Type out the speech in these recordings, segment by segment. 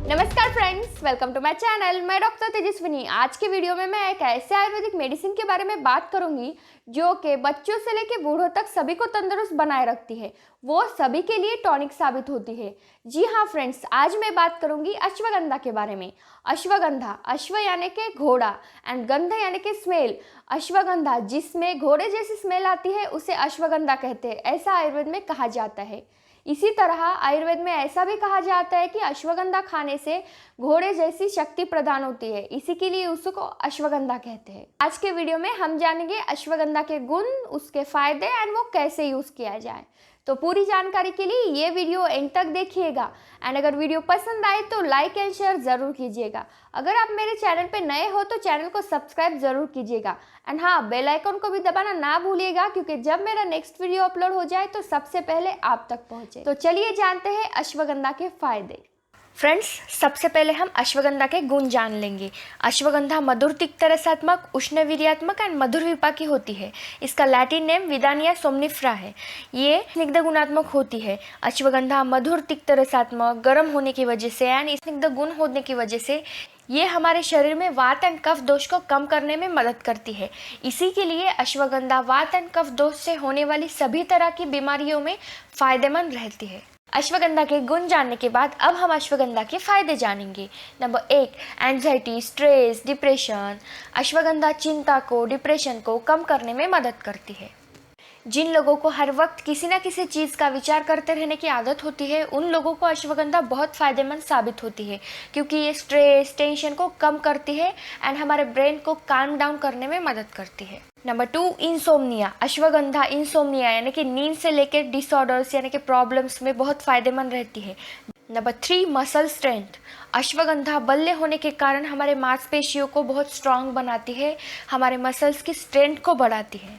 नमस्कार friends, welcome to my channel. मैं doctor Tejaswini. आज के वीडियो में मैं एक ऐसे आयुर्वेदिक मेडिसिन के बारे में बात करूंगी जो कि बच्चों से लेकर बूढ़ों तक सभी को तंदुरुस्त बनाए रखती है। वो सभी के लिए टॉनिक साबित होती है। जी हाँ फ्रेंड्स, आज मैं बात करूंगी अश्वगंधा के बारे में। अश्वगंधा, अश्व यानी कि घोड़ा एंड गंध यानी कि स्मेल। अश्वगंधा जिसमें घोड़े जैसी स्मेल आती है उसे अश्वगंधा कहते हैं, ऐसा आयुर्वेद में कहा जाता है। इसी तरह आयुर्वेद में ऐसा भी कहा जाता है कि अश्वगंधा खाने से घोड़े जैसी शक्ति प्रदान होती है, इसी के लिए उसको अश्वगंधा कहते हैं। आज के वीडियो में हम जानेंगे अश्वगंधा के गुण, उसके फायदे एंड वो कैसे यूज किया जाए। तो पूरी जानकारी के लिए ये वीडियो एंड तक देखिएगा एंड अगर वीडियो पसंद आए तो लाइक एंड शेयर ज़रूर कीजिएगा। अगर आप मेरे चैनल पे नए हो तो चैनल को सब्सक्राइब ज़रूर कीजिएगा एंड हाँ, बेल आइकन को भी दबाना ना भूलिएगा, क्योंकि जब मेरा नेक्स्ट वीडियो अपलोड हो जाए तो सबसे पहले आप तक पहुँचे। तो चलिए जानते हैं अश्वगंधा के फायदे। फ्रेंड्स, सबसे पहले हम अश्वगंधा के गुण जान लेंगे। अश्वगंधा मधुर तिक्त रसात्मक, उष्णवीर्यात्मक एंड मधुर विपाकी होती है। इसका लैटिन नेम विदानिया सोमनिफ्रा है। ये स्निग्ध गुणात्मक होती है। अश्वगंधा मधुर तिक्त रसात्मक, गर्म होने की वजह से एंड स्निग्ध गुण होने की वजह से ये हमारे शरीर में वात एंड कफ दोष को कम करने में मदद करती है। इसी के लिए अश्वगंधा वात एंड कफ दोष से होने वाली सभी तरह की बीमारियों में फायदेमंद रहती है। अश्वगंधा के गुण जानने के बाद अब हम अश्वगंधा के फायदे जानेंगे। Number 1, anxiety, stress, depression. Ashwagandha चिंता को, डिप्रेशन को कम करने में मदद करती है। जिन लोगों को हर वक्त किसी न किसी चीज़ का विचार करते रहने की आदत होती है, उन लोगों को अश्वगंधा बहुत फ़ायदेमंद साबित होती है, क्योंकि ये स्ट्रेस, टेंशन को कम करती है एंड हमारे ब्रेन को काम डाउन करने में मदद करती है। Number 2, insomnia. अश्वगंधा इंसोम्निया यानी कि नींद से लेकर डिसऑर्डर्स यानी कि प्रॉब्लम्स में बहुत फ़ायदेमंद रहती है। Number 3, muscle strength. अश्वगंधा बल्ले होने के कारण हमारे मांसपेशियों को बहुत स्ट्रांग बनाती है, हमारे मसल्स की स्ट्रेंथ को बढ़ाती है।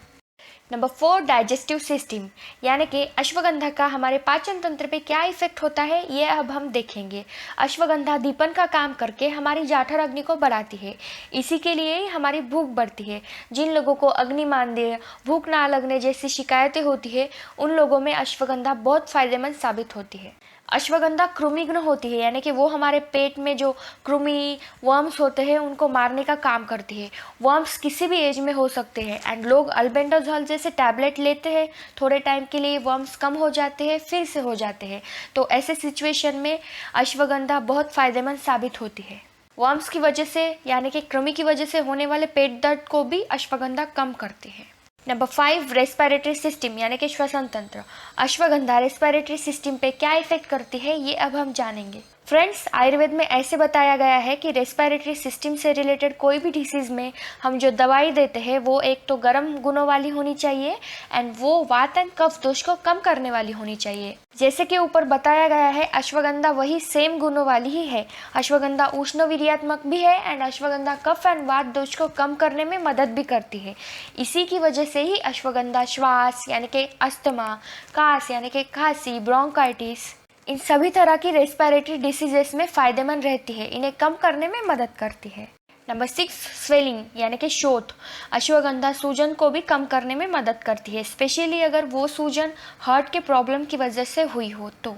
नंबर 4, डाइजेस्टिव सिस्टम, यानी कि अश्वगंधा का हमारे पाचन तंत्र पे क्या इफेक्ट होता है ये अब हम देखेंगे। अश्वगंधा दीपन का काम करके हमारी जाठर अग्नि को बढ़ाती है, इसी के लिए ही हमारी भूख बढ़ती है। जिन लोगों को अग्निमांद्य, भूख ना लगने जैसी शिकायतें होती है, उन लोगों में अश्वगंधा बहुत फायदेमंद साबित होती है। अश्वगंधा कृमिघ्न होती है, यानी कि वो हमारे पेट में जो कृमि वर्म्स होते हैं उनको मारने का काम करती है। वर्म्स किसी भी एज में हो सकते हैं एंड लोग अल्बेंडाजोल जैसे टैबलेट लेते हैं, थोड़े टाइम के लिए वर्म्स कम हो जाते हैं, फिर से हो जाते हैं। तो ऐसे सिचुएशन में अश्वगंधा बहुत फ़ायदेमंद साबित होती है। वर्म्स की वजह से यानी कि कृमि की वजह से होने वाले पेट दर्द को भी अश्वगंधा कम करती है। नंबर 5, रेस्पिरेटरी सिस्टम यानी कि श्वसन तंत्र। अश्वगंधा रेस्पिरेटरी सिस्टम पे क्या इफेक्ट करती है ये अब हम जानेंगे। फ्रेंड्स, आयुर्वेद में ऐसे बताया गया है कि रेस्पिरेटरी सिस्टम से रिलेटेड कोई भी डिसीज़ में हम जो दवाई देते हैं वो एक तो गर्म गुणों वाली होनी चाहिए एंड वो वात एंड कफ दोष को कम करने वाली होनी चाहिए। जैसे कि ऊपर बताया गया है, अश्वगंधा वही सेम गुणों वाली ही है। अश्वगंधा उष्णवीर्यात्मक भी है एंड अश्वगंधा कफ एंड वात दोष को कम करने में मदद भी करती है। इसी की वजह से ही अश्वगंधा श्वास यानी कि अस्थमा, कास यानी कि खांसी, ब्रोंकाइटिस, इन सभी तरह की रेस्पिरेटरी डिसीजेस में फ़ायदेमंद रहती है, इन्हें कम करने में मदद करती है। नंबर 6, स्वेलिंग यानी कि शोथ। अश्वगंधा सूजन को भी कम करने में मदद करती है, स्पेशली अगर वो सूजन हार्ट के प्रॉब्लम की वजह से हुई हो तो।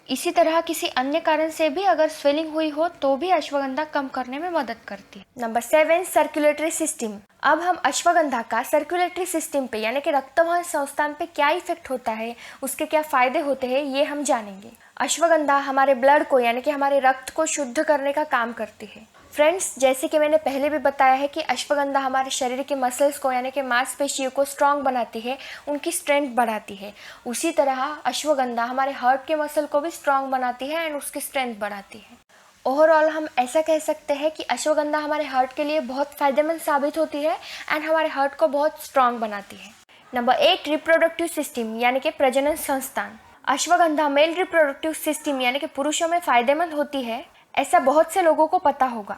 इसी तरह किसी अन्य कारण से भी अगर स्वेलिंग हुई हो तो भी अश्वगंधा कम करने में मदद करती है। Number 7, circulatory system. अब हम अश्वगंधा का सर्कुलेटरी सिस्टम पे यानी कि रक्तवाहन संस्थान पे क्या इफेक्ट होता है, उसके क्या फायदे होते हैं ये हम जानेंगे। अश्वगंधा हमारे ब्लड को यानी कि हमारे रक्त को शुद्ध करने का काम करती है। फ्रेंड्स, जैसे कि मैंने पहले भी बताया है कि अश्वगंधा हमारे शरीर के मसल्स को यानी कि मांसपेशियों को स्ट्रांग बनाती है, उनकी स्ट्रेंथ बढ़ाती है। उसी तरह अश्वगंधा हमारे हार्ट के मसल को भी स्ट्रांग बनाती है एंड उसकी स्ट्रेंथ बढ़ाती है। ओवरऑल हम ऐसा कह सकते हैं कि अश्वगंधा हमारे हार्ट के लिए बहुत फ़ायदेमंद साबित होती है एंड हमारे हार्ट को बहुत स्ट्रांग बनाती है। नंबर 8, रिप्रोडक्टिव सिस्टम यानी कि प्रजनन संस्थान। अश्वगंधा मेल रिप्रोडक्टिव सिस्टम यानी कि पुरुषों में फ़ायदेमंद होती है, ऐसा बहुत से लोगों को पता होगा।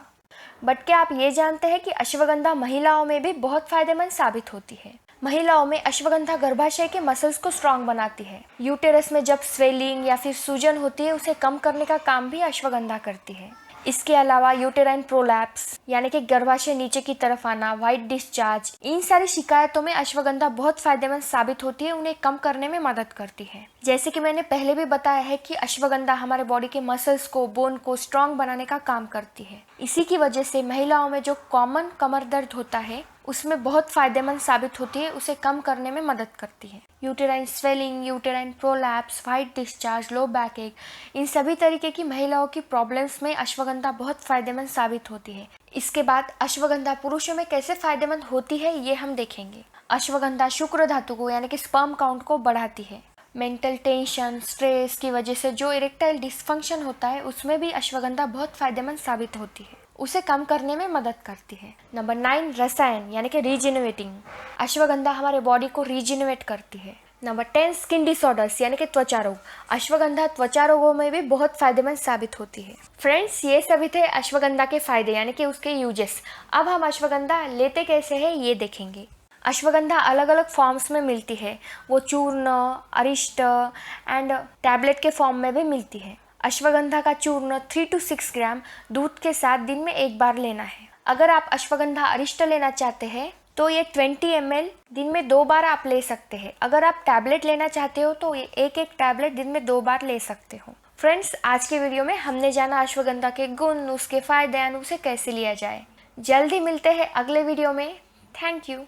बट क्या आप ये जानते हैं कि अश्वगंधा महिलाओं में भी बहुत फ़ायदेमंद साबित होती है। महिलाओं में अश्वगंधा गर्भाशय के मसल्स को स्ट्रांग बनाती है। यूटेरस में जब स्वेलिंग या फिर सूजन होती है उसे कम करने का काम भी अश्वगंधा करती है। इसके अलावा यूटेराइन प्रोलैप्स यानी कि गर्भाशय नीचे की तरफ आना, वाइट डिस्चार्ज, इन सारी शिकायतों में अश्वगंधा बहुत फायदेमंद साबित होती है, उन्हें कम करने में मदद करती है। जैसे कि मैंने पहले भी बताया है कि अश्वगंधा हमारे बॉडी के मसल्स को, बोन को स्ट्रांग बनाने का काम करती है। इसी की वजह से महिलाओं में जो कॉमन कमर दर्द होता है उसमें बहुत फायदेमंद साबित होती है, उसे कम करने में मदद करती है। Uterine swelling, uterine prolapse, white discharge, low back एक, इन सभी तरीके की महिलाओं की प्रॉब्लम्स में अश्वगंधा बहुत फायदेमंद साबित होती है। इसके बाद अश्वगंधा पुरुषों में कैसे फायदेमंद होती है ये हम देखेंगे। अश्वगंधा शुक्र धातु को यानी कि स्पर्म काउंट को बढ़ाती है। मेंटल टेंशन, स्ट्रेस की वजह से जो इरेक्टाइल डिसफंक्शन होता है उसमें भी अश्वगंधा बहुत फायदेमंद साबित होती है, उसे कम करने में मदद करती है। नंबर 9, रसायन यानी कि रीजेनरेटिंग। अश्वगंधा हमारे बॉडी को रीजेनरेट करती है। नंबर 10, स्किन डिसऑर्डर्स यानी कि त्वचा रोग। अश्वगंधा त्वचा रोगों में भी बहुत फायदेमंद साबित होती है। फ्रेंड्स, ये सभी थे अश्वगंधा के फायदे यानी कि उसके यूजेस। अब हम अश्वगंधा लेते कैसे हैं ये देखेंगे। अश्वगंधा अलग अलग फॉर्म्स में मिलती है, वो चूर्ण, अरिष्ट एंड टैबलेट के फॉर्म में भी मिलती है। अश्वगंधा का चूर्ण 3 to 6 ग्राम दूध के साथ दिन में एक बार लेना है। अगर आप अश्वगंधा अरिष्ट लेना चाहते हैं तो ये 20 ml दिन में 2 बार आप ले सकते हैं। अगर आप टैबलेट लेना चाहते हो तो ये एक टैबलेट दिन में 2 बार ले सकते हो। फ्रेंड्स, आज के वीडियो में हमने जाना अश्वगंधा के गुण, उसके फायदे और उसे कैसे लिया जाए। जल्द ही मिलते हैं अगले वीडियो में। Thank you.